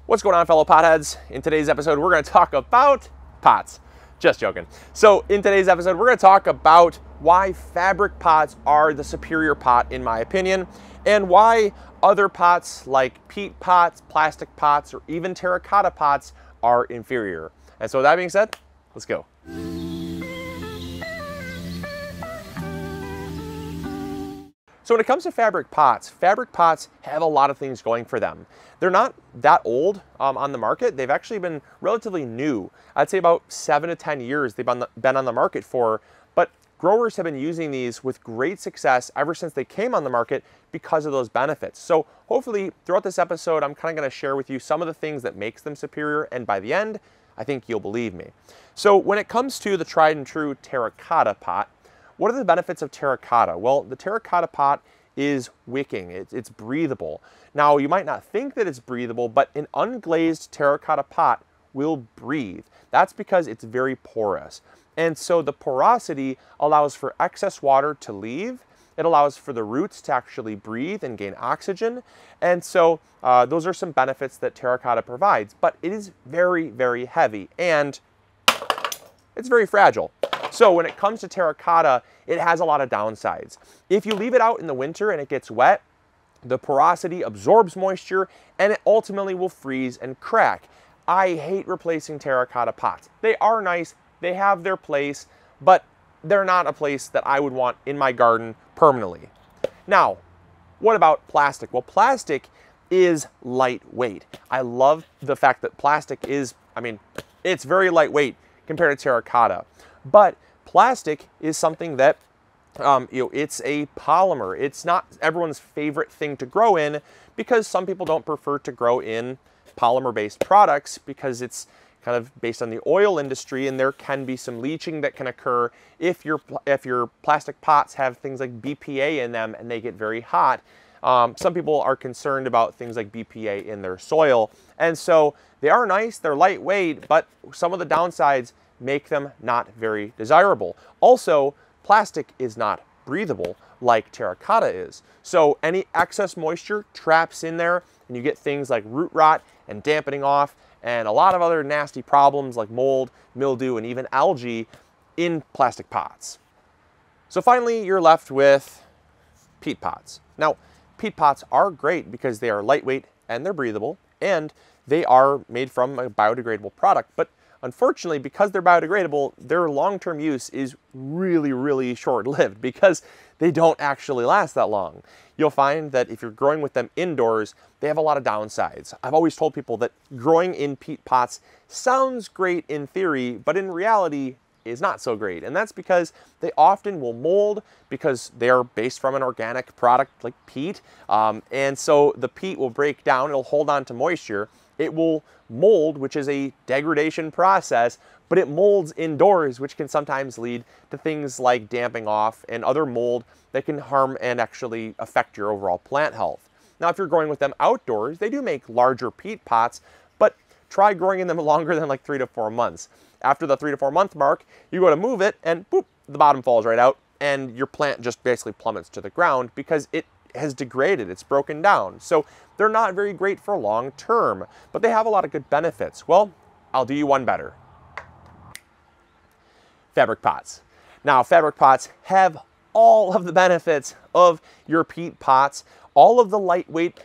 What's going on, fellow potheads? In today's episode, we're going to talk about pots. Just joking. So in today's episode, we're going to talk about why fabric pots are the superior pot, in my opinion, and why other pots like peat pots, plastic pots, or even terracotta pots are inferior. And so with that being said, let's go. So when it comes to fabric pots have a lot of things going for them. They're not that old on the market. They've actually been relatively new. I'd say about 7 to 10 years they've been on the market for, but growers have been using these with great success ever since they came on the market because of those benefits. So hopefully throughout this episode, I'm kind of going to share with you some of the things that makes them superior, and by the end, I think you'll believe me. So when it comes to the tried and true terracotta pot, what are the benefits of terracotta? Well, the terracotta pot is wicking, it's breathable. Now, you might not think that it's breathable, but an unglazed terracotta pot will breathe. That's because it's very porous. And so the porosity allows for excess water to leave. It allows for the roots to actually breathe and gain oxygen. And so those are some benefits that terracotta provides, but it is very, very heavy and it's very fragile. So when it comes to terracotta, it has a lot of downsides. If you leave it out in the winter and it gets wet, the porosity absorbs moisture and it ultimately will freeze and crack. I hate replacing terracotta pots. They are nice, they have their place, but they're not a place that I would want in my garden permanently. Now, what about plastic? Well, plastic is lightweight. I love the fact that plastic is, it's very lightweight compared to terracotta. But plastic is something that, it's a polymer. It's not everyone's favorite thing to grow in because some people don't prefer to grow in polymer-based products because it's kind of based on the oil industry, and there can be some leaching that can occur if your plastic pots have things like BPA in them and they get very hot. Some people are concerned about things like BPA in their soil. And so they are nice, they're lightweight, but some of the downsides make them not very desirable. Also, plastic is not breathable like terracotta is. So any excess moisture traps in there and you get things like root rot and dampening off and a lot of other nasty problems like mold, mildew, and even algae in plastic pots. So finally, you're left with peat pots. Now, peat pots are great because they are lightweight and they're breathable and they are made from a biodegradable product, but unfortunately, because they're biodegradable, their long-term use is really, really short-lived because they don't actually last that long. You'll find that if you're growing with them indoors, they have a lot of downsides. I've always told people that growing in peat pots sounds great in theory, but in reality is not so great. And that's because they often will mold because they are based from an organic product like peat. And so the peat will break down, it'll hold on to moisture. It will mold, which is a degradation process, but it molds indoors, which can sometimes lead to things like damping off and other mold that can harm and actually affect your overall plant health. Now, if you're growing with them outdoors, they do make larger peat pots, but try growing in them longer than like 3 to 4 months. After the 3 to 4 month mark, you go to move it and boop, the bottom falls right out and your plant just basically plummets to the ground because it has degraded, it's broken down. So they're not very great for long term, but they have a lot of good benefits. Well, I'll do you one better. Fabric pots. Now, fabric pots have all of the benefits of your peat pots, all of the lightweight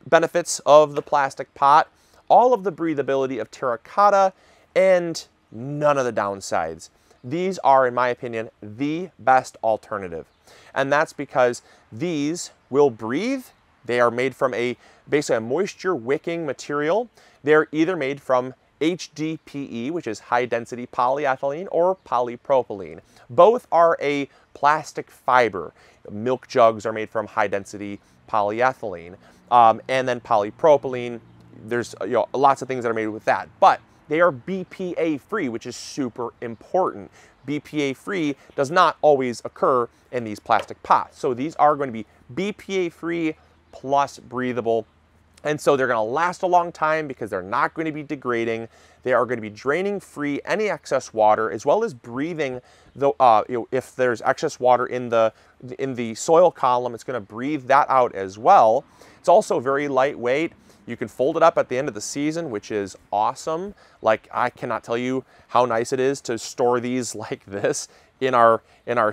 benefits of the plastic pot, all of the breathability of terracotta, and none of the downsides. These are, in my opinion, the best alternative. And that's because these will breathe. They are made from basically a moisture wicking material. They're either made from HDPE, which is high density polyethylene, or polypropylene. Both are a plastic fiber. Milk jugs are made from high density polyethylene. And then polypropylene, there's lots of things that are made with that. But they are BPA free, which is super important. BPA free does not always occur in these plastic pots. So these are going to be BPA free plus breathable. And so they're going to last a long time because they're not going to be degrading. They are going to be draining free any excess water, as well as breathing if there's excess water in the soil column, it's going to breathe that out as well. It's also very lightweight. You can fold it up at the end of the season, which is awesome. Like, I cannot tell you how nice it is to store these like this in our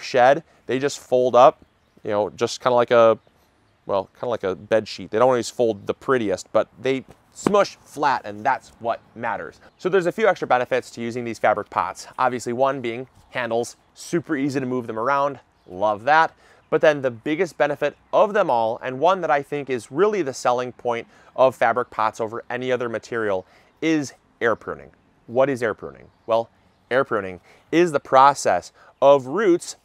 shed. They just fold up, you know, just kind of like a, well, kind of like a bed sheet. They don't always fold the prettiest, but they smush flat, and that's what matters. So there's a few extra benefits to using these fabric pots. Obviously, one being handles, super easy to move them around. Love that. But then the biggest benefit of them all, and one that I think is really the selling point of fabric pots over any other material, is air pruning. What is air pruning? Well, air pruning is the process of roots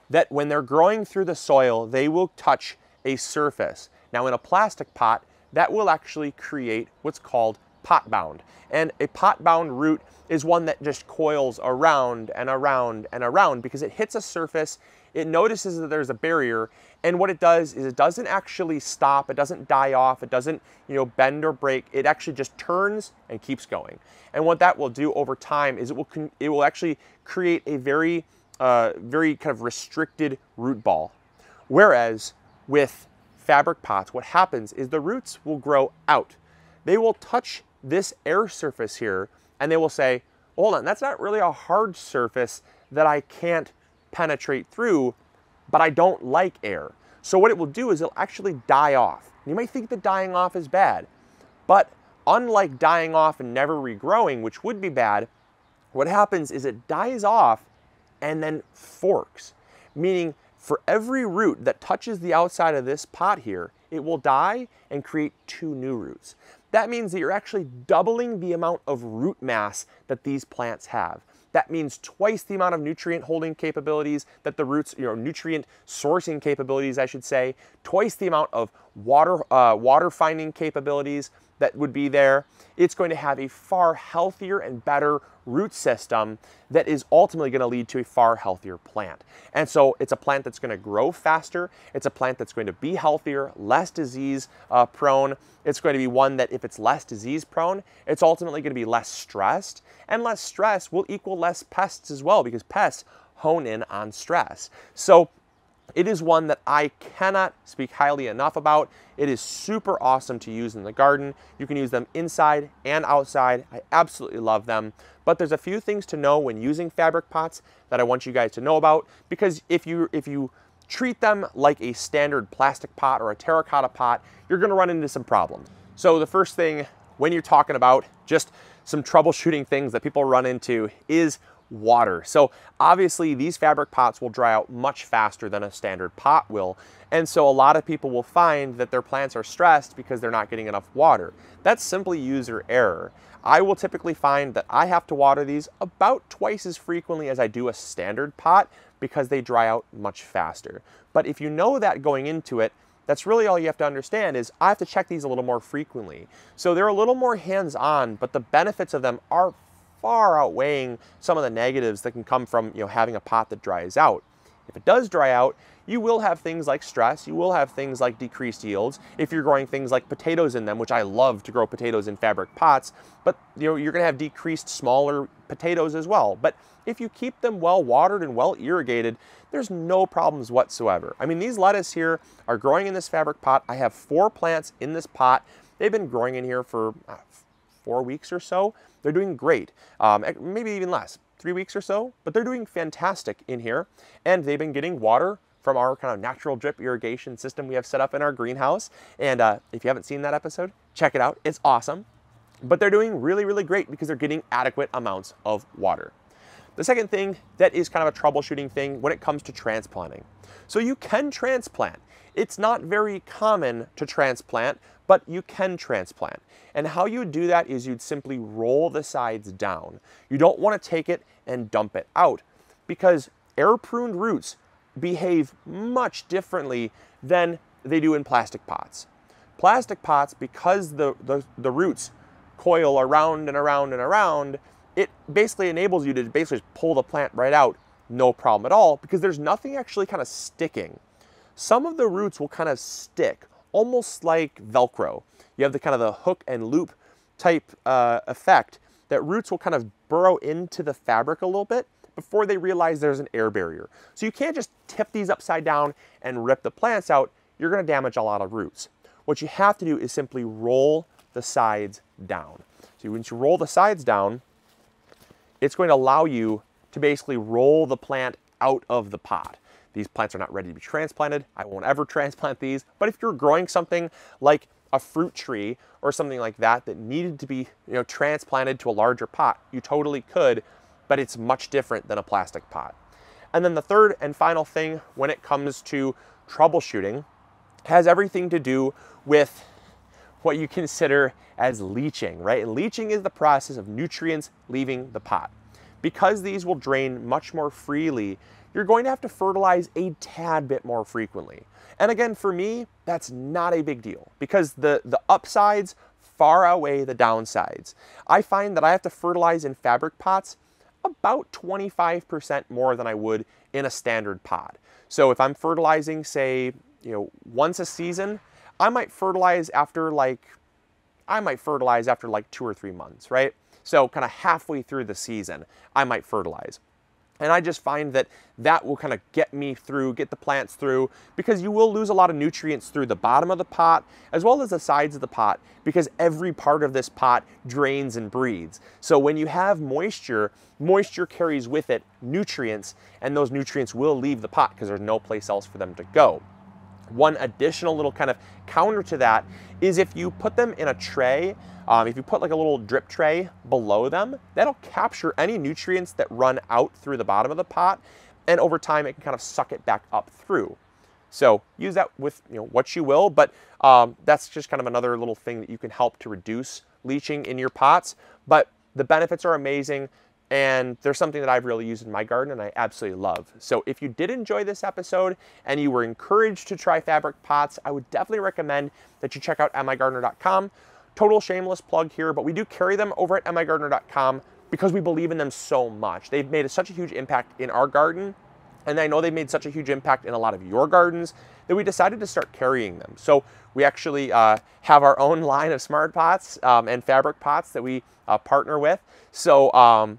that when they're growing through the soil, they will touch a surface. Now in a plastic pot, that will actually create what's called pot bound. And a pot bound root is one that just coils around and around and around because it hits a surface, it notices that there's a barrier, and what it does is it doesn't actually stop, it doesn't die off, it doesn't, you know, bend or break, it actually just turns and keeps going. And what that will do over time is it will actually create a very kind of restricted root ball. Whereas with fabric pots, what happens is the roots will grow out. They will touch this air surface here, and they will say, hold on, that's not really a hard surface that I can't penetrate through, but I don't like air. So what it will do is it'll actually die off. You might think that dying off is bad, but unlike dying off and never regrowing, which would be bad, what happens is it dies off and then forks, meaning for every root that touches the outside of this pot here, it will die and create 2 new roots. That means that you're actually doubling the amount of root mass that these plants have. That means twice the amount of nutrient holding capabilities that the roots, you know, nutrient sourcing capabilities, I should say, twice the amount of water finding capabilities that would be there. It's going to have a far healthier and better root system that is ultimately going to lead to a far healthier plant. And so it's a plant that's going to grow faster. It's a plant that's going to be healthier, less disease prone. It's going to be one that if it's less disease prone, it's ultimately going to be less stressed, and less stress will equal less pests as well, because pests hone in on stress. So it is one that I cannot speak highly enough about. It is super awesome to use in the garden. You can use them inside and outside. I absolutely love them. But there's a few things to know when using fabric pots that I want you guys to know about, because if you treat them like a standard plastic pot or a terracotta pot, you're going to run into some problems. So the first thing when you're talking about just some troubleshooting things that people run into is water. So obviously these fabric pots will dry out much faster than a standard pot will. And so a lot of people will find that their plants are stressed because they're not getting enough water. That's simply user error. I will typically find that I have to water these about twice as frequently as I do a standard pot because they dry out much faster. But if you know that going into it, that's really all you have to understand is I have to check these a little more frequently. So they're a little more hands-on, but the benefits of them are far outweighing some of the negatives that can come from, you know, having a pot that dries out. If it does dry out, you will have things like stress, you will have things like decreased yields. If you're growing things like potatoes in them, which I love to grow potatoes in fabric pots, but you know, you're gonna have decreased smaller potatoes as well. But if you keep them well watered and well irrigated, there's no problems whatsoever. I mean, these lettuce here are growing in this fabric pot. I have 4 plants in this pot. They've been growing in here for 4 weeks or so. They're doing great, maybe even less, 3 weeks or so, but they're doing fantastic in here. And they've been getting water from our kind of natural drip irrigation system we have set up in our greenhouse. And if you haven't seen that episode, check it out, it's awesome. But they're doing really, really great because they're getting adequate amounts of water. The second thing that is kind of a troubleshooting thing when it comes to transplanting. So you can transplant. It's not very common to transplant, but you can transplant. And how you would do that is you'd simply roll the sides down. You don't want to take it and dump it out because air pruned roots behave much differently than they do in plastic pots. Plastic pots, because the roots coil around and around and around, it basically enables you to basically just pull the plant right out, no problem at all, because there's nothing actually kind of sticking. Some of the roots will kind of stick, almost like Velcro. You have the kind of the hook and loop type effect that roots will kind of burrow into the fabric a little bit before they realize there's an air barrier. So you can't just tip these upside down and rip the plants out. You're going to damage a lot of roots. what you have to do is simply roll the sides down. So once you roll the sides down, it's going to allow you to basically roll the plant out of the pot. These plants are not ready to be transplanted. I won't ever transplant these, but if you're growing something like a fruit tree or something like that that needed to be, transplanted to a larger pot, you totally could, but it's much different than a plastic pot. And then the third and final thing when it comes to troubleshooting has everything to do with what you consider as leaching, right? Leaching is the process of nutrients leaving the pot. Because these will drain much more freely, you're going to have to fertilize a tad bit more frequently. And again, for me, that's not a big deal because the upsides far outweigh the downsides. I find that I have to fertilize in fabric pots about 25% more than I would in a standard pot. So if I'm fertilizing, say, once a season, I might fertilize after like 2 or 3 months, right? So kind of halfway through the season, I might fertilize. And I just find that that will kind of get the plants through, because you will lose a lot of nutrients through the bottom of the pot as well as the sides of the pot, because every part of this pot drains and breathes. So when you have moisture carries with it nutrients, and those nutrients will leave the pot because there's no place else for them to go. One additional little kind of counter to that is if you put them in a tray, if you put like a little drip tray below them, that'll capture any nutrients that run out through the bottom of the pot, and over time it can kind of suck it back up through. So use that with what you will, but that's just kind of another little thing that you can help to reduce leaching in your pots. But the benefits are amazing, and there's something that I've really used in my garden and I absolutely love. So if you did enjoy this episode and you were encouraged to try fabric pots, I would definitely recommend that you check out MIgardener.com. Total shameless plug here, but we do carry them over at MIgardener.com because we believe in them so much. They've made such a huge impact in our garden, and I know they've made such a huge impact in a lot of your gardens that we decided to start carrying them. So we actually have our own line of smart pots and fabric pots that we partner with. So,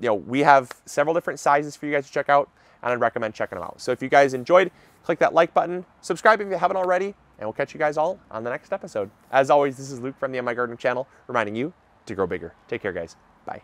we have several different sizes for you guys to check out, and I'd recommend checking them out. So if you guys enjoyed, click that like button, subscribe if you haven't already, and we'll catch you guys all on the next episode. As always, this is Luke from the MIgardener channel, reminding you to grow bigger. Take care, guys. Bye.